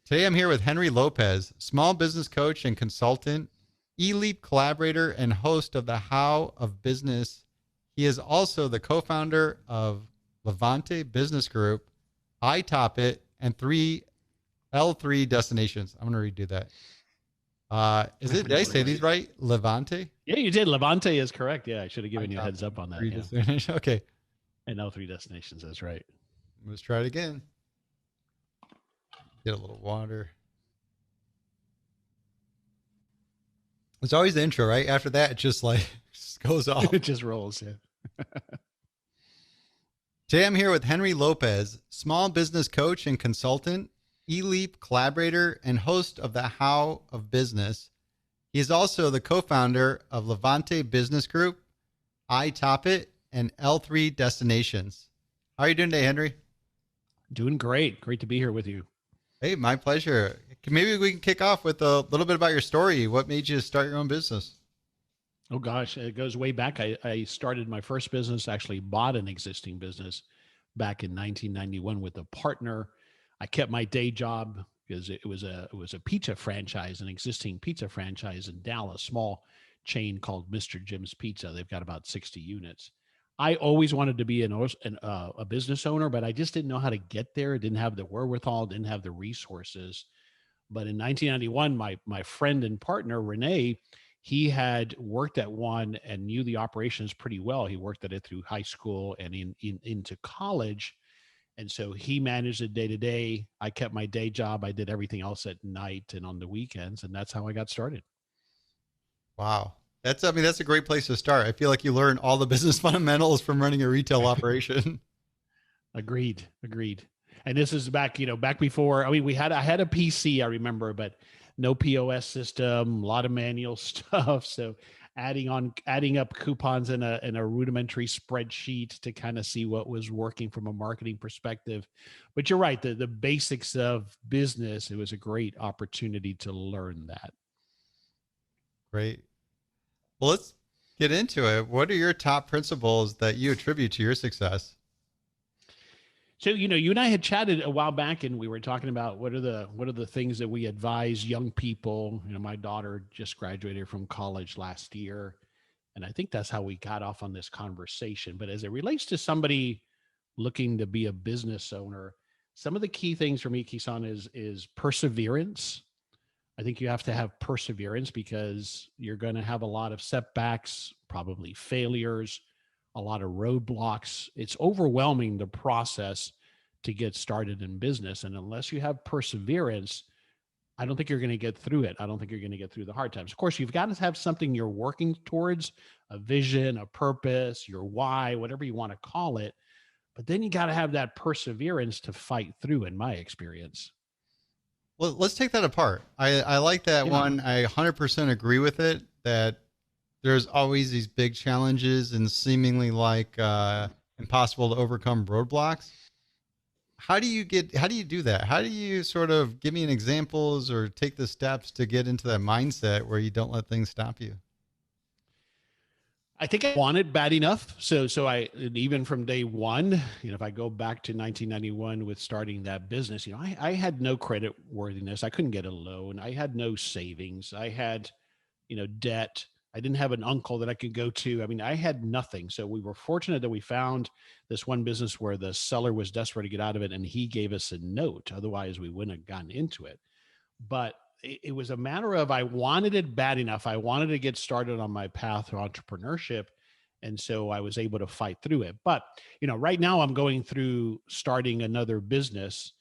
Today I'm here with Henry Lopez, small business coach and consultant, eLeap collaborator, and host of the How of Business. He is also the co-founder of Levante Business Group, 𝐂𝐤𝐿 and L3 Destinations. I'm going to redo that. Did I say these right? Levante? Yeah, you did. Levante is correct. Yeah, I should have given you a heads up on that. Yeah. Okay. And L3 Destinations, that's right. Let's try it again. Get a little water. It's always the intro, right? After that, it just goes off. It just rolls, yeah. Today I'm here with Henry Lopez, small business coach and consultant, eLeap collaborator, and host of the How of Business. He is also the co-founder of Levante Business Group, 𝐂𝐤𝐿 and L3 Destinations. How are you doing today, Henry? Doing great. Great to be here with you. Hey, my pleasure. Maybe we can kick off with a little bit about your story. What made you start your own business? Oh gosh, it goes way back. I started my first business, actually bought an existing business back in 1991 with a partner. I kept my day job because it was a pizza franchise, an existing pizza franchise in Dallas, small chain called Mr. Jim's Pizza. They've got about 60 units. I always wanted to be a business owner, but I just didn't know how to get there. Didn't have the wherewithal, didn't have the resources. But in 1991, my friend and partner, Renee, he had worked at one and knew the operations pretty well. He worked at it through high school and into college. And so he managed it day to day. I kept my day job. I did everything else at night and on the weekends. And that's how I got started. Wow. That's a great place to start. I feel like you learn all the business fundamentals from running a retail operation. Agreed. And this is back before, I had a PC, I remember, but no POS system, a lot of manual stuff. So adding up coupons in a rudimentary spreadsheet to kind of see what was working from a marketing perspective. But you're right, the basics of business, it was a great opportunity to learn that. Great. Well, let's get into it. What are your top principles that you attribute to your success? So, you and I had chatted a while back and we were talking about what are the things that we advise young people. My daughter just graduated from college last year. And I think that's how we got off on this conversation. But as it relates to somebody looking to be a business owner, some of the key things for me, 𝐂𝐤𝐧𝐬𝐬𝐿, is perseverance. I think you have to have perseverance because you're going to have a lot of setbacks, probably failures, a lot of roadblocks. It's overwhelming, the process to get started in business. And unless you have perseverance, I don't think you're going to get through it. I don't think you're going to get through the hard times. Of course, you've got to have something you're working towards, a vision, a purpose, your why, whatever you want to call it. But then you got to have that perseverance to fight through, in my experience. Well, let's take that apart. I like that one. I 100% agree with it, that there's always these big challenges and seemingly impossible to overcome roadblocks. How do you do that? How do you sort of give me an examples or take the steps to get into that mindset where you don't let things stop you? I think I want it bad enough. So I, even from day one, if I go back to 1991 with starting that business, I had no credit worthiness. I couldn't get a loan. I had no savings. I had, debt. I didn't have an uncle that I could go to. I had nothing. So we were fortunate that we found this one business where the seller was desperate to get out of it and he gave us a note. Otherwise we wouldn't have gotten into it. But it was a matter of, I wanted it bad enough. I wanted to get started on my path to entrepreneurship. And so I was able to fight through it. But, right now I'm going through starting another business.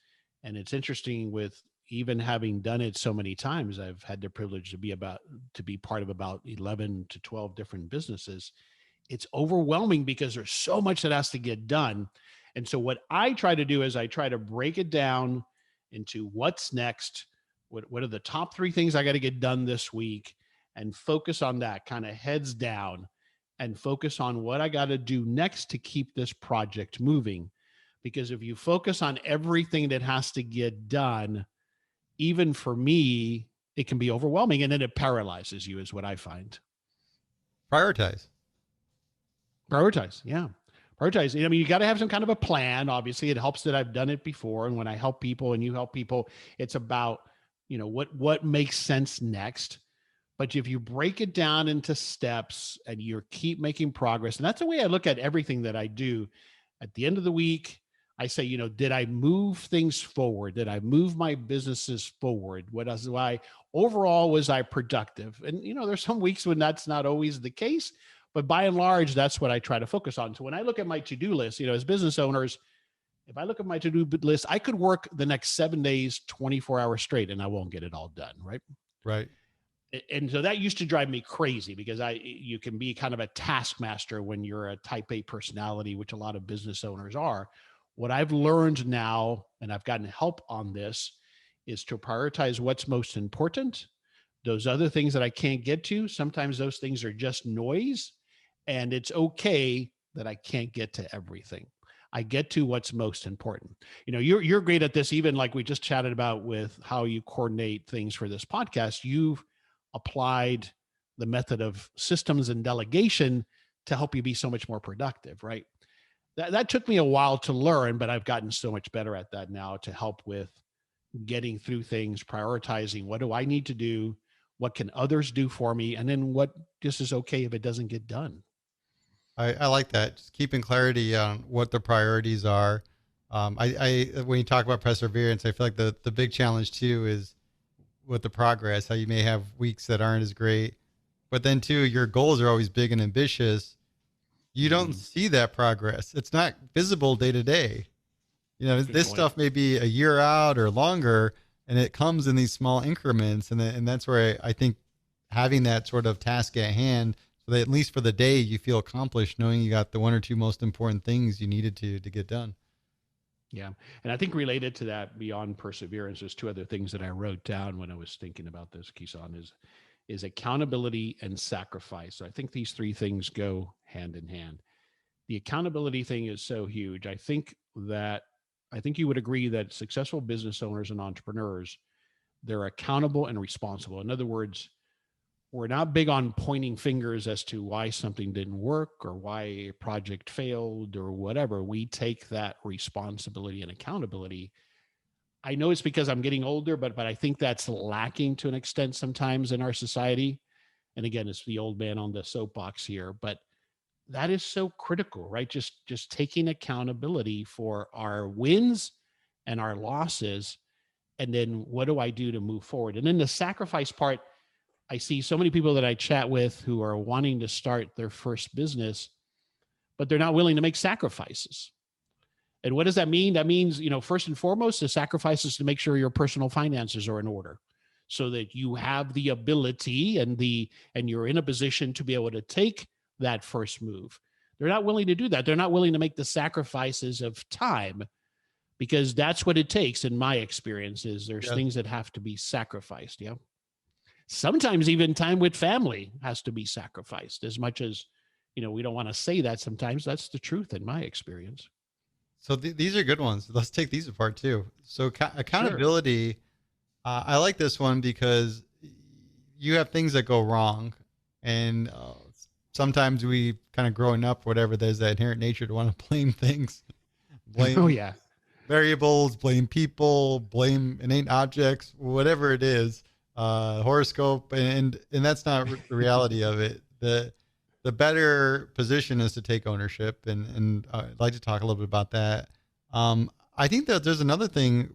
And it's interesting, with even having done it so many times, I've had the privilege to be part of about 11 to 12 different businesses. It's overwhelming because there's so much that has to get done. And so what I try to do is I try to break it down into what's next. What are the top 3 things I got to get done this week, and focus on that, kind of heads down, and focus on what I got to do next to keep this project moving. Because if you focus on everything that has to get done, even for me, it can be overwhelming, and then it paralyzes you, is what I find. Prioritize. Yeah. Prioritizing. I mean, you got to have some kind of a plan. Obviously, it helps that I've done it before. And when I help people and you help people, it's about, what makes sense next. But if you break it down into steps and you keep making progress, and that's the way I look at everything that I do. At the end of the week, I say, did I move things forward? Did I move my businesses forward? Why overall was I productive? And there's some weeks when that's not always the case, but by and large, that's what I try to focus on. So when I look at my to-do list, as business owners, if I look at my to-do list, I could work the next 7 days, 24 hours straight, and I won't get it all done. Right. Right. And so that used to drive me crazy because you can be kind of a taskmaster when you're a type A personality, which a lot of business owners are. What I've learned now, and I've gotten help on this, is to prioritize what's most important. Those other things that I can't get to, sometimes those things are just noise, and it's okay that I can't get to everything. I get to what's most important. You're great at this, even like we just chatted about with how you coordinate things for this podcast. You've applied the method of systems and delegation to help you be so much more productive, right? That took me a while to learn, but I've gotten so much better at that now to help with getting through things, prioritizing what do I need to do, what can others do for me, and then what just is okay if it doesn't get done. I like that. Just keeping clarity on what the priorities are. When you talk about perseverance, I feel like the big challenge too is with the progress, how you may have weeks that aren't as great, but then too, your goals are always big and ambitious. You don't see that progress. It's not visible day to day. This stuff may be a year out or longer, and it comes in these small increments. And that's where I think having that sort of task at hand, so that at least for the day you feel accomplished, knowing you got the one or two most important things you needed to get done. Yeah. And I think related to that, beyond perseverance, there's two other things that I wrote down when I was thinking about this, Keeson, is accountability and sacrifice. So I think these three things go hand in hand. The accountability thing is so huge. I think you would agree that successful business owners and entrepreneurs, they're accountable and responsible. In other words, we're not big on pointing fingers as to why something didn't work or why a project failed or whatever. We take that responsibility and accountability. I know it's because I'm getting older, but I think that's lacking to an extent sometimes in our society. And again, it's the old man on the soapbox here, but that is so critical, right? Just taking accountability for our wins and our losses. And then what do I do to move forward? And then the sacrifice part, I see so many people that I chat with who are wanting to start their first business, but they're not willing to make sacrifices. And what does that mean? That means, first and foremost, the sacrifices to make sure your personal finances are in order so that you have the ability and you're in a position to be able to take that first move. They're not willing to do that. They're not willing to make the sacrifices of time, because that's what it takes. In my experience, is there's things that have to be sacrificed. Yeah. Sometimes even time with family has to be sacrificed, as much as, we don't want to say that sometimes. That's the truth in my experience. So these are good ones. Let's take these apart too. So accountability, sure. I like this one because you have things that go wrong, and sometimes we kind of growing up, whatever, there's that inherent nature to want to blame things, blame variables, blame people, blame innate objects, whatever it is, horoscope, and that's not the reality of it. The better position is to take ownership, and I'd like to talk a little bit about that. I think that there's another thing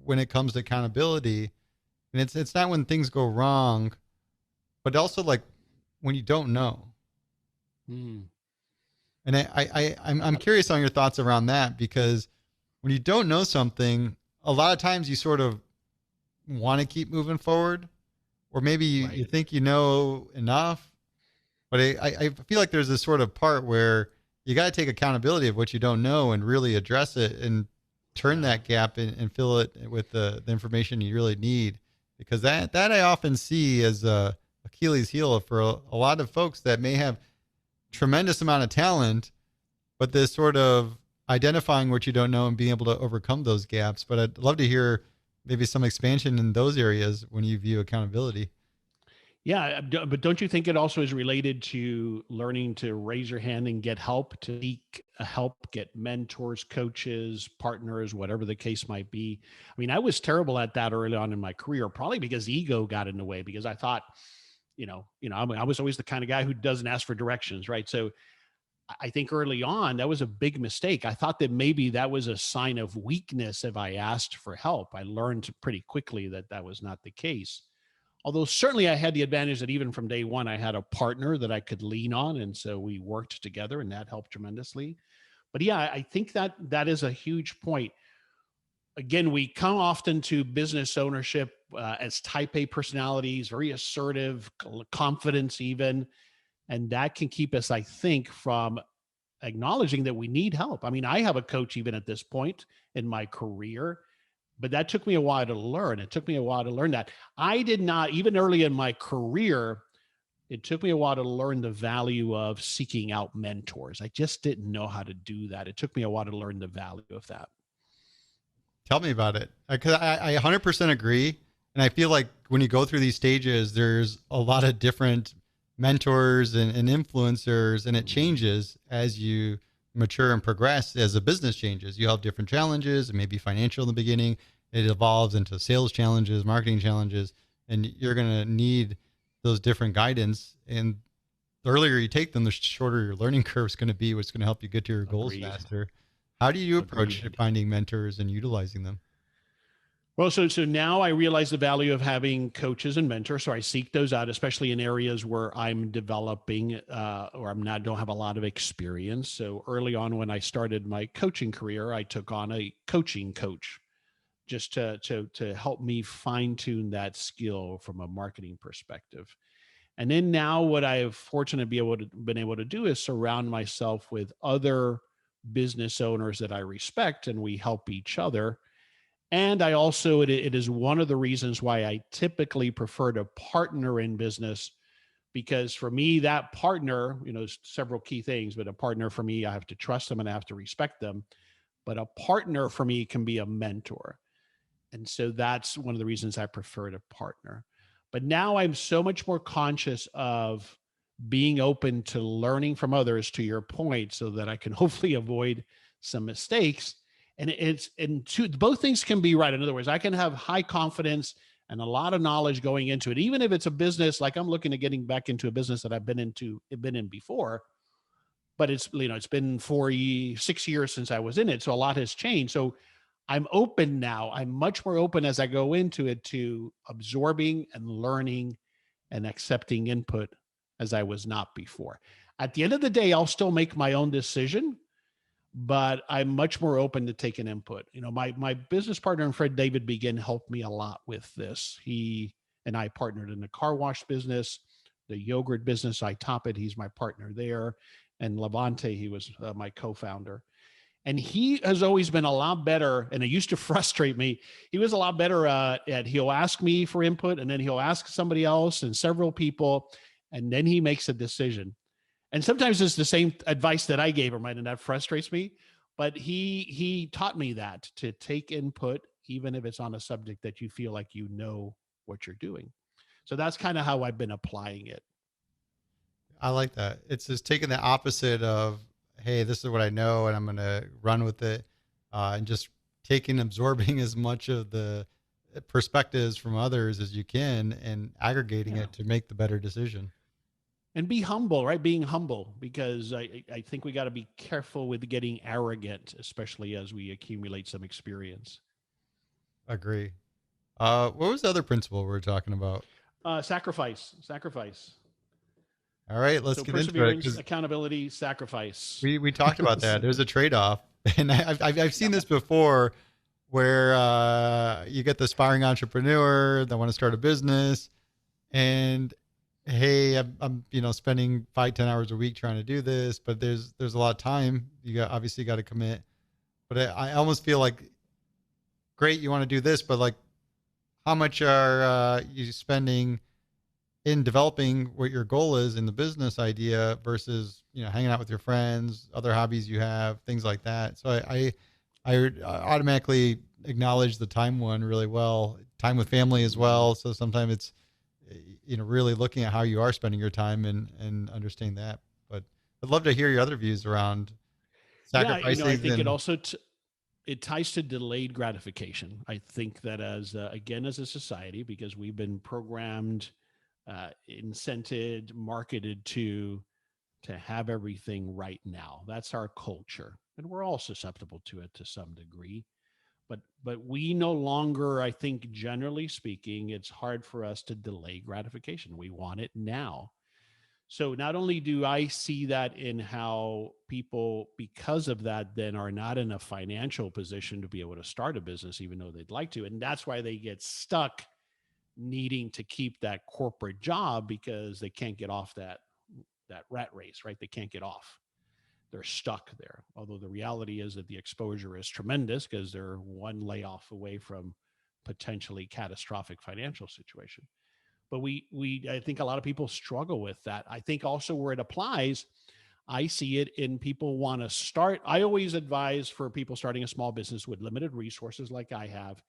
when it comes to accountability, and it's not when things go wrong, but also like when you don't know. And I'm curious on your thoughts around that, because when you don't know something, a lot of times you sort of want to keep moving forward, or maybe you think you know enough. But I feel like there's this sort of part where you got to take accountability of what you don't know and really address it and turn that gap and fill it with the information you really need. Because that I often see as a Achilles heel for a lot of folks that may have tremendous amount of talent, but this sort of identifying what you don't know and being able to overcome those gaps. But I'd love to hear maybe some expansion in those areas when you view accountability. Yeah, but don't you think it also is related to learning to raise your hand and get help, to seek help, get mentors, coaches, partners, whatever the case might be? I mean, I was terrible at that early on in my career, probably because ego got in the way, because I thought, I was always the kind of guy who doesn't ask for directions, right? So I think early on that was a big mistake. I thought that maybe that was a sign of weakness if I asked for help. I learned pretty quickly that that was not the case. Although certainly I had the advantage that even from day one, I had a partner that I could lean on. And so we worked together and that helped tremendously. But yeah, I think that that is a huge point. Again, we come often to business ownership as type A personalities, very assertive, confidence even. And that can keep us, I think, from acknowledging that we need help. I mean, I have a coach even at this point in my career, but that took me a while to learn. It took me a while to learn that. I did not, even early in my career, it took me a while to learn the value of seeking out mentors. I just didn't know how to do that. It took me a while to learn the value of that. Tell me about it. Because I 100% agree. And I feel like when you go through these stages, there's a lot of different mentors and influencers, and it changes as you mature and progress. As a business changes, you have different challenges, and maybe financial in the beginning. It evolves into sales challenges, marketing challenges, and you're going to need those different guidance. And the earlier you take them, the shorter your learning curve is going to be, what's going to help you get to your goals Agreed. faster. How do you approach Agreed. finding mentors and utilizing them? Well, so now I realize the value of having coaches and mentors. So I seek those out, especially in areas where I'm developing or don't have a lot of experience. So early on, when I started my coaching career, I took on a coaching coach just to help me fine tune that skill from a marketing perspective. And then now, what I've fortunate been able to do is surround myself with other business owners that I respect, and we help each other. And I also, it is one of the reasons why I typically prefer to partner in business, because for me, that partner, several key things, but a partner for me, I have to trust them and I have to respect them. But a partner for me can be a mentor. And so that's one of the reasons I prefer to partner. But now I'm so much more conscious of being open to learning from others, to your point, so that I can hopefully avoid some mistakes. And both things can be right. In other words, I can have high confidence and a lot of knowledge going into it, even if it's a business, like I'm looking at getting back into a business that I've been in before, but it's been 6 years since I was in it. So a lot has changed. So I'm open now. I'm much more open as I go into it to absorbing and learning and accepting input as I was not before. At the end of the day, I'll still make my own decision, but I'm much more open to taking input. My business partner and Fred David Begin helped me a lot with this. He and I partnered in the car wash business, the yogurt business. I top it. He's my partner there. And Levante, he was my co-founder. And he has always been a lot better. And it used to frustrate me. He was a lot better at, he'll ask me for input, and then he'll ask somebody else and several people, and then he makes a decision. And sometimes it's the same advice that I gave him, right? And that frustrates me. But he taught me that, to take input, even if it's on a subject that you feel like you know what you're doing. So that's kind of how I've been applying it. I like that. It's just taking the opposite of, hey, this is what I know, and I'm going to run with it, and just absorbing as much of the perspectives from others as you can, and aggregating it to make the better decision. And be humble, right? Being humble, because I think we got to be careful with getting arrogant, especially as we accumulate some experience. Agree. What was the other principle we were talking about? Sacrifice. All right, let's get into it. Accountability, sacrifice. We talked about that. There's a trade-off, and I've seen this before, where you get the aspiring entrepreneur that want to start a business, and hey, I'm spending 5-10 hours a week trying to do this, but there's a lot of time. You obviously got to commit, but I almost feel like, great, you want to do this, but like, how much are you spending in developing what your goal is in the business idea versus hanging out with your friends, other hobbies you have, things like that. So I automatically acknowledge the time one really well, time with family as well. So sometimes really looking at how you are spending your time and understanding that. But I'd love to hear your other views around Yeah, I sacrificing think it and also it ties to delayed gratification. I think that as again as a society, because we've been programmed, incented, marketed to have everything right now. That's our culture, and we're all susceptible to it to some degree. But we no longer, I think, generally speaking, it's hard for us to delay gratification. We want it now. So not only do I see that in how people, because of that, then are not in a financial position to be able to start a business, even though they'd like to. And that's why they get stuck needing to keep that corporate job because they can't get off that rat race, right? They can't get off. They're stuck there. Although the reality is that the exposure is tremendous because they're one layoff away from potentially catastrophic financial situation. But I think a lot of people struggle with that. I think also where it applies, I see it in people want to start. I always advise for people starting a small business with limited resources like I have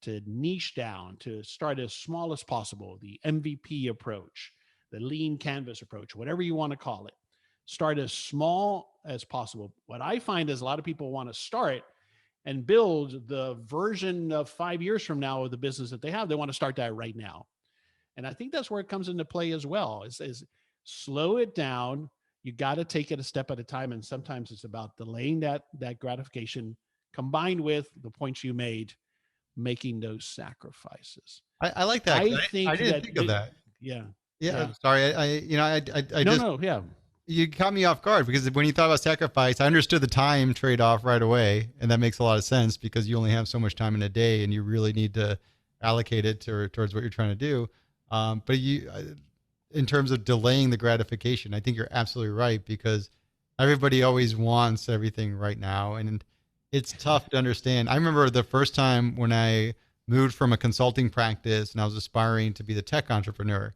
to niche down, to start as small as possible, the MVP approach, the lean canvas approach, whatever you want to call it. Start as small as possible. What I find is a lot of people want to start and build the version of 5 years from now of the business that they have. They want to start that right now. And I think that's where it comes into play as well, is slow it down. You got to take it a step at a time. And sometimes it's about delaying that gratification combined with the points you made, making those sacrifices. I like that. I 'Cause I think didn't that, think of that. yeah, Yeah, yeah. I'm sorry. I No, just, no, yeah. you caught me off guard because when you thought about sacrifice, I understood the time trade off right away. And that makes a lot of sense because you only have so much time in a day and you really need to allocate it towards what you're trying to do. But in terms of delaying the gratification, I think you're absolutely right because everybody always wants everything right now. And it's tough to understand. I remember the first time when I moved from a consulting practice and I was aspiring to be the tech entrepreneur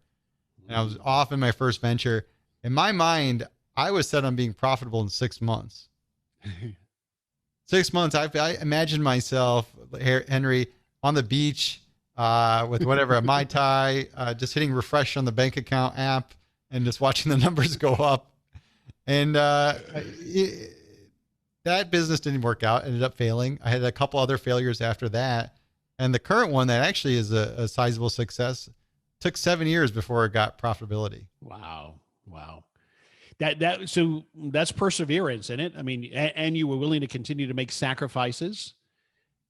and I was off in my first venture. In my mind, I was set on being profitable in 6 months. 6 months, I imagined myself, Henry, on the beach with whatever, a Mai Tai, just hitting refresh on the bank account app and just watching the numbers go up. And that business didn't work out, ended up failing. I had a couple other failures after that. And the current one that actually is a sizable success took 7 years before it got profitability. Wow. Wow. So that's perseverance in it. I mean, and you were willing to continue to make sacrifices,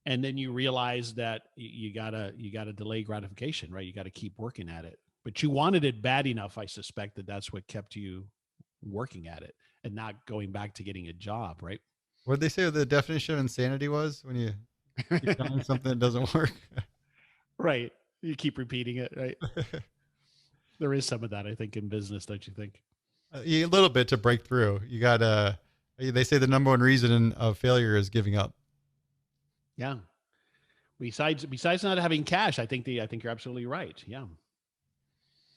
and then you realize that you gotta delay gratification, right? You got to keep working at it, but you wanted it bad enough. I suspect that that's what kept you working at it and not going back to getting a job, right? What did they say the definition of insanity was when you keep trying something that doesn't work? Right. You keep repeating it, right? There is some of that, I think, in business, don't you think? A little bit to break through. You gotta. They say the number one reason of failure is giving up. Yeah. Besides not having cash, I think you're absolutely right. Yeah.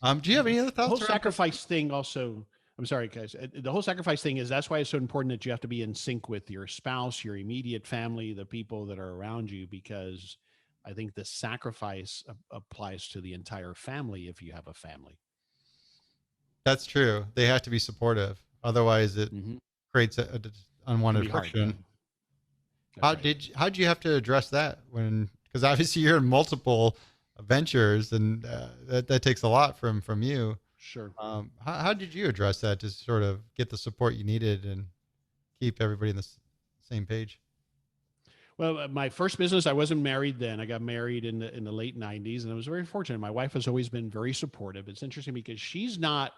Do you have any other The whole thoughts around? sacrifice thing also, I'm sorry, guys. The whole sacrifice thing is that's why it's so important that you have to be in sync with your spouse, your immediate family, the people that are around you, because I think the sacrifice applies to the entire family if you have a family. That's true. They have to be supportive. Otherwise, it Mm-hmm. creates Can unwanted be hard. friction. That's right. How did you have to address that when? Because obviously you're in multiple ventures, and that takes a lot from you. Sure. How did you address that to sort of get the support you needed and keep everybody in the same page? Well, my first business, I wasn't married then. I got married in the late '90s, and I was very fortunate. My wife has always been very supportive. It's interesting because she's not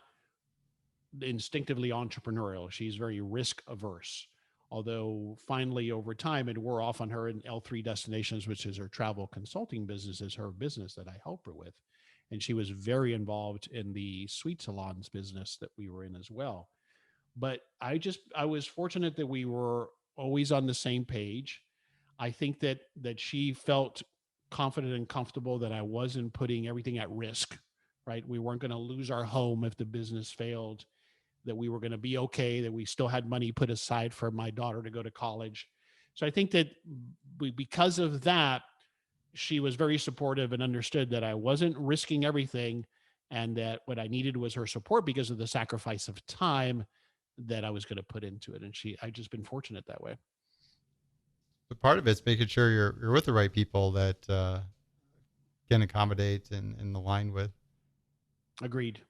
instinctively entrepreneurial. She's very risk averse. Although finally over time it wore off on her, in L3 Destinations, which is her travel consulting business, is her business that I help her with. And she was very involved in the sweet salons business that we were in as well. But I was fortunate that we were always on the same page. I think that she felt confident and comfortable that I wasn't putting everything at risk, right? We weren't going to lose our home if the business failed, that we were going to be okay, that we still had money put aside for my daughter to go to college. So I think that because of that, she was very supportive and understood that I wasn't risking everything and that what I needed was her support because of the sacrifice of time that I was going to put into it. And I've just been fortunate that way. But part of it's making sure you're with the right people that can accommodate and align with. Agreed.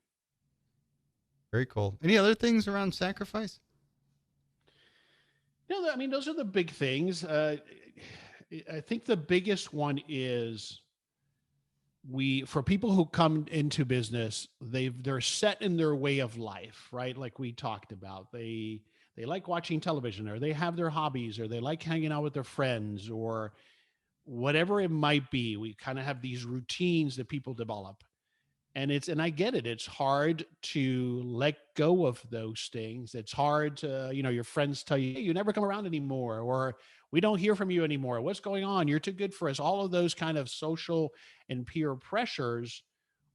Very cool. Any other things around sacrifice? No, I mean, those are the big things. I think the biggest one is for people who come into business, they're set in their way of life, right? Like we talked about, they like watching television, or they have their hobbies, or they like hanging out with their friends, or whatever it might be. We kind of have these routines that people develop. And I get it. It's hard to let go of those things. It's hard to, your friends tell you, hey, you never come around anymore, or we don't hear from you anymore. What's going on? You're too good for us. All of those kind of social and peer pressures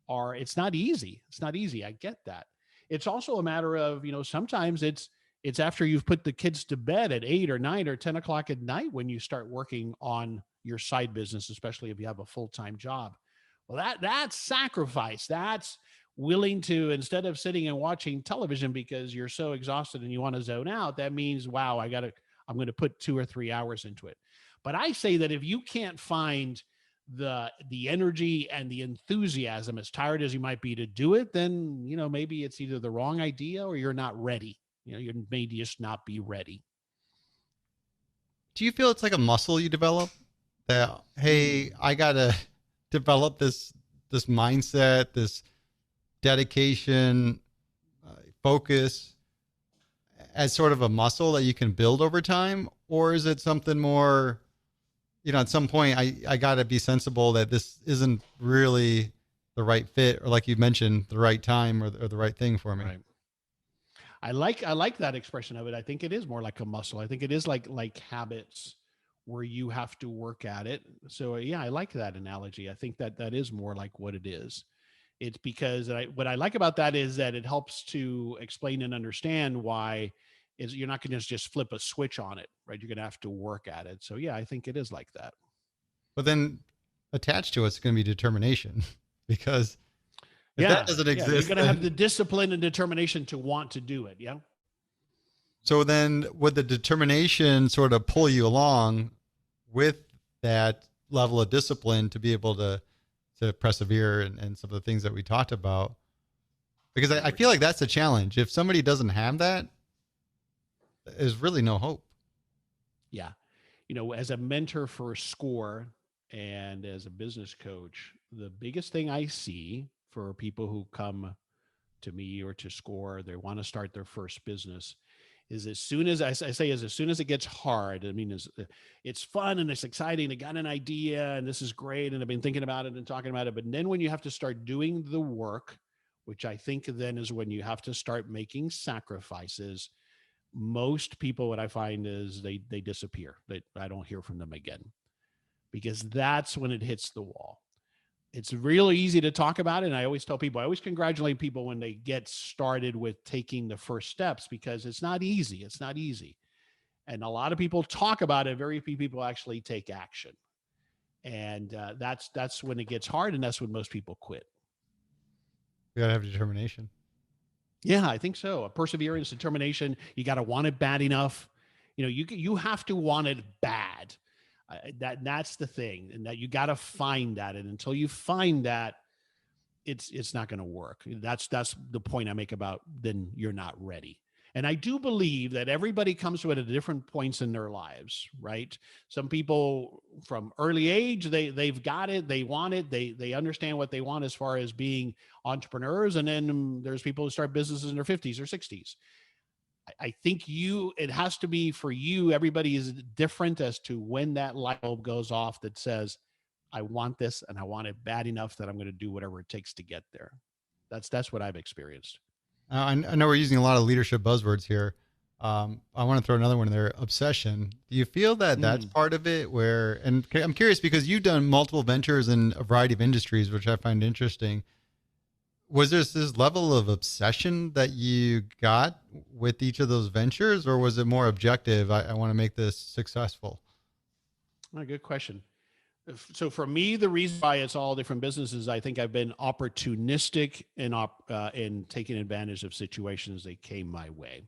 it's not easy. It's not easy. I get that. It's also a matter of, sometimes it's after you've put the kids to bed at 8 or 9 or 10 o'clock at night when you start working on your side business, especially if you have a full-time job. Well, that's sacrifice. That's willing to, instead of sitting and watching television because you're so exhausted and you want to zone out, that means, wow, I'm going to put 2 or 3 hours into it. But I say that if you can't find the energy and the enthusiasm, as tired as you might be, to do it, then, maybe it's either the wrong idea or you're not ready. You may just not be ready. Do you feel it's like a muscle you develop that, hey, I got to develop this mindset, this dedication, focus as sort of a muscle that you can build over time? Or is it something more, at some point I got to be sensible that this isn't really the right fit, or like you mentioned, the right time or the right thing for me? Right. I like that expression of it. I think it is more like a muscle. I think it is like habits where you have to work at it. So yeah, I like that analogy. I think that is more like what it is. It's because what I like about that is that it helps to explain and understand why you're not going to just flip a switch on it, right? You're going to have to work at it. So yeah, I think it is like that. But then attached to it's going to be determination, because if that doesn't exist, you're going to have the discipline and determination to want to do it. Yeah. So then would the determination sort of pull you along with that level of discipline to be able to persevere and some of the things that we talked about? Because I feel like that's a challenge. If somebody doesn't have that, there's really no hope. Yeah. As a mentor for SCORE and as a business coach, the biggest thing I see for people who come to me or to SCORE, they want to start their first business, is as soon as as soon as it gets hard, I mean, it's fun and it's exciting. I got an idea and this is great. And I've been thinking about it and talking about it. But then when you have to start doing the work, which I think then is when you have to start making sacrifices, most people, what I find is they disappear. I don't hear from them again, because that's when it hits the wall. It's really easy to talk about it. And I always tell people, I always congratulate people when they get started with taking the first steps, because it's not easy. It's not easy. And a lot of people talk about it. Very few people actually take action. And that's when it gets hard. And that's when most people quit. You got to have determination. Yeah, I think so. A perseverance, determination. You got to want it bad enough. You have to want it bad. That's the thing, and that you got to find that. And until you find that, it's not going to work. That's the point I make about then you're not ready. And I do believe that everybody comes to it at different points in their lives, right? Some people from early age, they've got it, they want it, they understand what they want as far as being entrepreneurs. And then there's people who start businesses in their 50s or 60s. I think it has to be for you. Everybody is different as to when that light bulb goes off that says, I want this and I want it bad enough that I'm going to do whatever it takes to get there. That's what I've experienced. I know we're using a lot of leadership buzzwords here. I want to throw another one in there: obsession. Do you feel that that's part of it? And I'm curious because you've done multiple ventures in a variety of industries, which I find interesting. Was there this level of obsession that you got with each of those ventures, or was it more objective? I want to make this successful. Good question. So for me, the reason why it's all different businesses, I think I've been opportunistic in taking advantage of situations that came my way.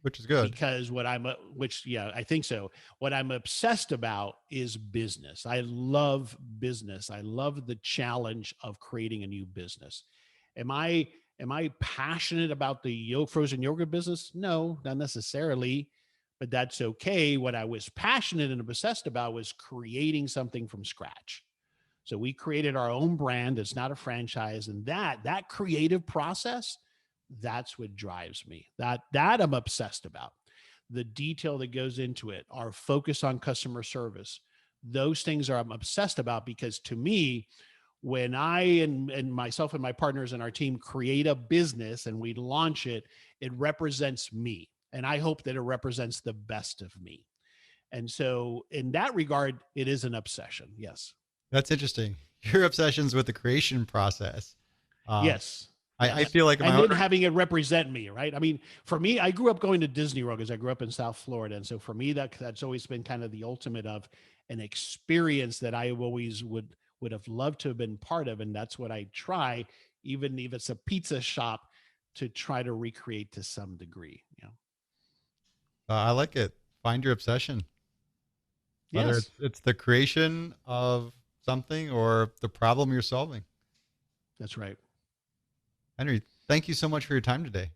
which is good. Because I think so. What I'm obsessed about is business. I love business. I love the challenge of creating a new business. Am I am I passionate about the frozen yogurt business? No, not necessarily, but that's okay. What I was passionate and obsessed about was creating something from scratch. So we created our own brand. It's not a franchise, and that creative process, that's what drives me. That I'm obsessed about. The detail that goes into it, our focus on customer service, those things are I'm obsessed about because to me, when I and myself and my partners and our team create a business and we launch it, it represents me, and I hope that it represents the best of me. And so, in that regard, it is an obsession. Yes. That's interesting. Your obsessions with the creation process. Um, Yes. I Yes. feel like in my And then own, having it represent me, right? I mean, for me, I grew up going to Disney World because I grew up in South Florida. And so for me, that's always been kind of the ultimate of an experience that I always would have loved to have been part of. And that's what I try, even if it's a pizza shop, to try to recreate to some degree. You know? I like it. Find your obsession, whether Yes, it's the creation of something or the problem you're solving. that's right. Henry, thank you so much for your time today.